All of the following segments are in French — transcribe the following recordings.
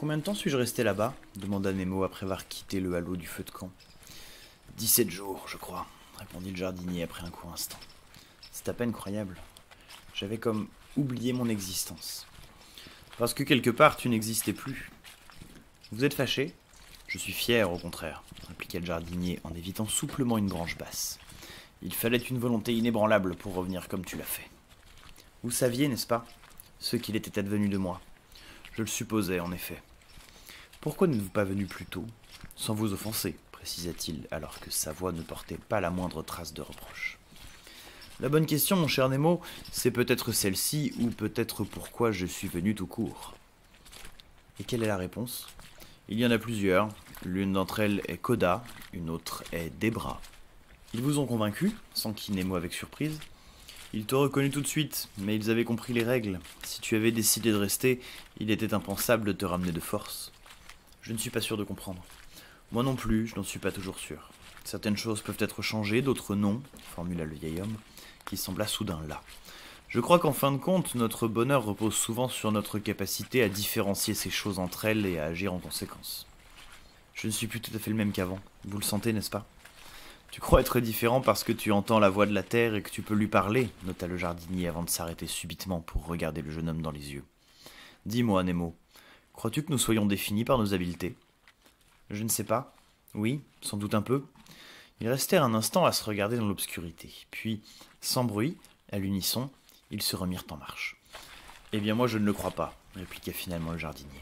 Combien de temps suis-je resté là-bas demanda Nemo après avoir quitté le halo du feu de camp. 17 jours, je crois, répondit le jardinier après un court instant. C'est à peine croyable. J'avais comme oublié mon existence. Parce que quelque part, tu n'existais plus. Vous êtes fâché? Je suis fier, au contraire, répliqua le jardinier en évitant souplement une branche basse. Il fallait une volonté inébranlable pour revenir comme tu l'as fait. Vous saviez, n'est-ce pas, ce qu'il était advenu de moi? Je le supposais, en effet. Pourquoi n'êtes-vous pas venu plus tôt? Sans vous offenser, précisa-t-il, alors que sa voix ne portait pas la moindre trace de reproche. La bonne question, mon cher Nemo, c'est peut-être celle-ci, ou peut-être pourquoi je suis venu tout court. Et quelle est la réponse? Il y en a plusieurs. L'une d'entre elles est Koda, une autre est Debra. Ils vous ont convaincu, s'enquit Nemo avec surprise. Ils t'ont reconnu tout de suite, mais ils avaient compris les règles. Si tu avais décidé de rester, il était impensable de te ramener de force. Je ne suis pas sûr de comprendre. Moi non plus, je n'en suis pas toujours sûr. Certaines choses peuvent être changées, d'autres non, formula le vieil homme, qui sembla soudain là. Je crois qu'en fin de compte, notre bonheur repose souvent sur notre capacité à différencier ces choses entre elles et à agir en conséquence. Je ne suis plus tout à fait le même qu'avant. Vous le sentez, n'est-ce pas? Tu crois être différent parce que tu entends la voix de la terre et que tu peux lui parler, nota le jardinier avant de s'arrêter subitement pour regarder le jeune homme dans les yeux. Dis-moi, Nemo, crois-tu que nous soyons définis par nos habiletés? Je ne sais pas. Oui, sans doute un peu. Ils restèrent un instant à se regarder dans l'obscurité. Puis, sans bruit, à l'unisson, ils se remirent en marche. Eh bien moi je ne le crois pas, répliqua finalement le jardinier.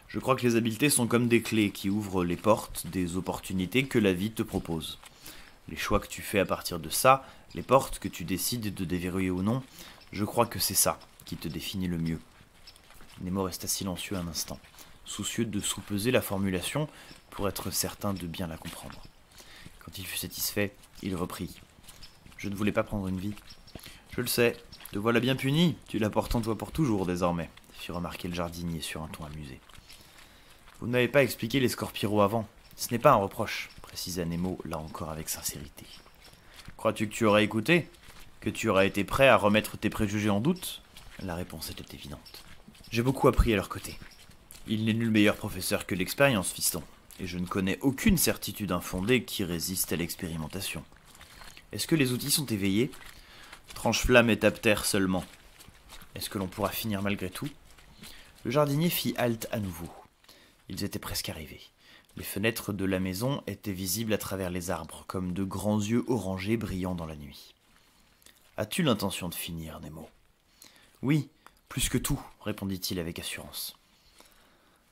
Je crois que les habiletés sont comme des clés qui ouvrent les portes des opportunités que la vie te propose. Les choix que tu fais à partir de ça, les portes que tu décides de déverrouiller ou non, je crois que c'est ça qui te définit le mieux. Nemo resta silencieux un instant, soucieux de soupeser la formulation pour être certain de bien la comprendre. Quand il fut satisfait, il reprit. Je ne voulais pas prendre une vie. Je le sais, te voilà bien puni, tu la portes en toi pour toujours désormais, fit remarquer le jardinier sur un ton amusé. Vous ne m'avez pas expliqué les Scorpiros avant. Ce n'est pas un reproche, précisa Nemo, là encore avec sincérité. Crois-tu que tu aurais écouté? Que tu aurais été prêt à remettre tes préjugés en doute? La réponse était évidente. J'ai beaucoup appris à leur côté. Il n'est nul meilleur professeur que l'expérience, fiston, et je ne connais aucune certitude infondée qui résiste à l'expérimentation. Est-ce que les outils sont éveillés? Tranche-flamme et tape-terre seulement. Est-ce que l'on pourra finir malgré tout? Le jardinier fit halte à nouveau. Ils étaient presque arrivés. Les fenêtres de la maison étaient visibles à travers les arbres, comme de grands yeux orangés brillant dans la nuit. As-tu l'intention de finir, Nemo? Oui, plus que tout, répondit-il avec assurance.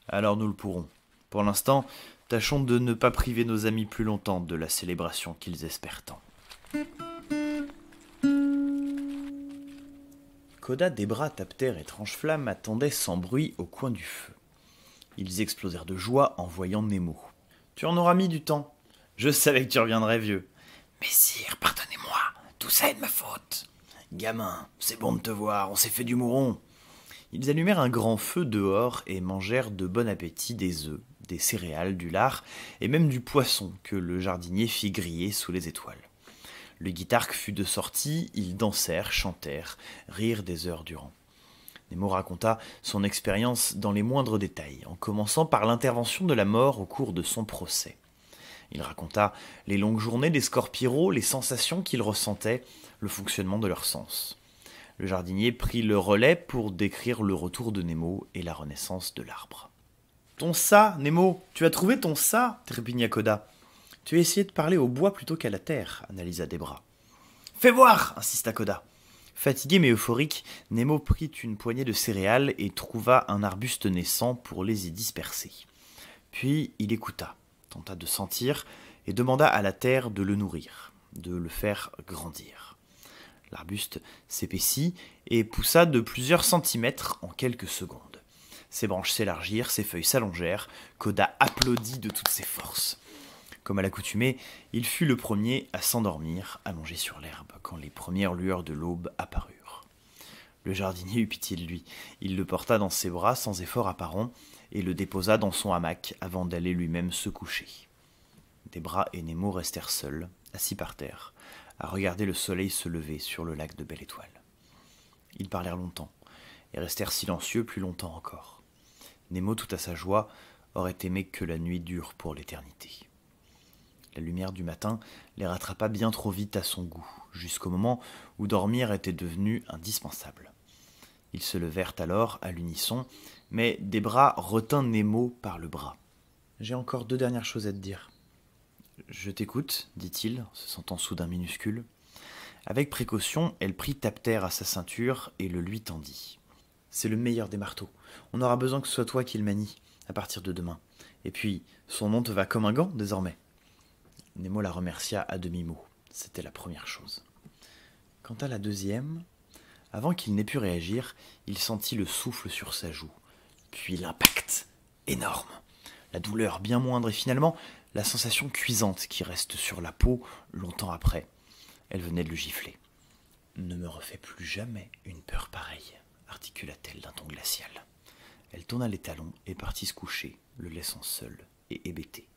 Alors nous le pourrons. Pour l'instant, tâchons de ne pas priver nos amis plus longtemps de la célébration qu'ils espèrent tant. Koda, Debra, Tapter et Tranche-Flamme attendaient sans bruit au coin du feu. Ils explosèrent de joie en voyant Nemo. « Tu en auras mis du temps. Je savais que tu reviendrais, vieux. »« Mais sire, pardonnez-moi, tout ça est de ma faute. »« Gamin, c'est bon de te voir, on s'est fait du mouron. » Ils allumèrent un grand feu dehors et mangèrent de bon appétit des œufs, des céréales, du lard et même du poisson que le jardinier fit griller sous les étoiles. Le guitarque fut de sortie, ils dansèrent, chantèrent, rirent des heures durant. Nemo raconta son expérience dans les moindres détails, en commençant par l'intervention de la mort au cours de son procès. Il raconta les longues journées des Scorpiros, les sensations qu'ils ressentaient, le fonctionnement de leurs sens. Le jardinier prit le relais pour décrire le retour de Nemo et la renaissance de l'arbre. « Ton ça, Nemo, tu as trouvé ton ça » trépigna Koda. « Tu as essayé de parler au bois plutôt qu'à la terre » analysa Debra. « Fais voir » insista Koda. Fatigué mais euphorique, Nemo prit une poignée de céréales et trouva un arbuste naissant pour les y disperser. Puis il écouta, tenta de sentir et demanda à la terre de le nourrir, de le faire grandir. L'arbuste s'épaissit et poussa de plusieurs centimètres en quelques secondes. Ses branches s'élargirent, ses feuilles s'allongèrent, Koda applaudit de toutes ses forces. Comme à l'accoutumée, il fut le premier à s'endormir, allongé sur l'herbe, quand les premières lueurs de l'aube apparurent. Le jardinier eut pitié de lui. Il le porta dans ses bras sans effort apparent et le déposa dans son hamac avant d'aller lui-même se coucher. Debra et Nemo restèrent seuls, assis par terre, à regarder le soleil se lever sur le lac de Belle Étoile. Ils parlèrent longtemps et restèrent silencieux plus longtemps encore. Nemo, tout à sa joie, aurait aimé que la nuit dure pour l'éternité. La lumière du matin les rattrapa bien trop vite à son goût, jusqu'au moment où dormir était devenu indispensable. Ils se levèrent alors à l'unisson, mais des bras retint Nemo par le bras. « J'ai encore 2 dernières choses à te dire. »« Je t'écoute, dit-il, se sentant soudain minuscule. Avec précaution, elle prit Tapter à sa ceinture et le lui tendit. « C'est le meilleur des marteaux. On aura besoin que ce soit toi qui le manie, à partir de demain. Et puis, son nom te va comme un gant, désormais. » Nemo la remercia à demi-mot. C'était la première chose. Quant à la deuxième, avant qu'il n'ait pu réagir, il sentit le souffle sur sa joue. Puis l'impact, énorme. La douleur bien moindre et finalement la sensation cuisante qui reste sur la peau longtemps après. Elle venait de le gifler. « Ne me refais plus jamais une peur pareille, articula-t-elle d'un ton glacial. Elle tourna les talons et partit se coucher, le laissant seul et hébété.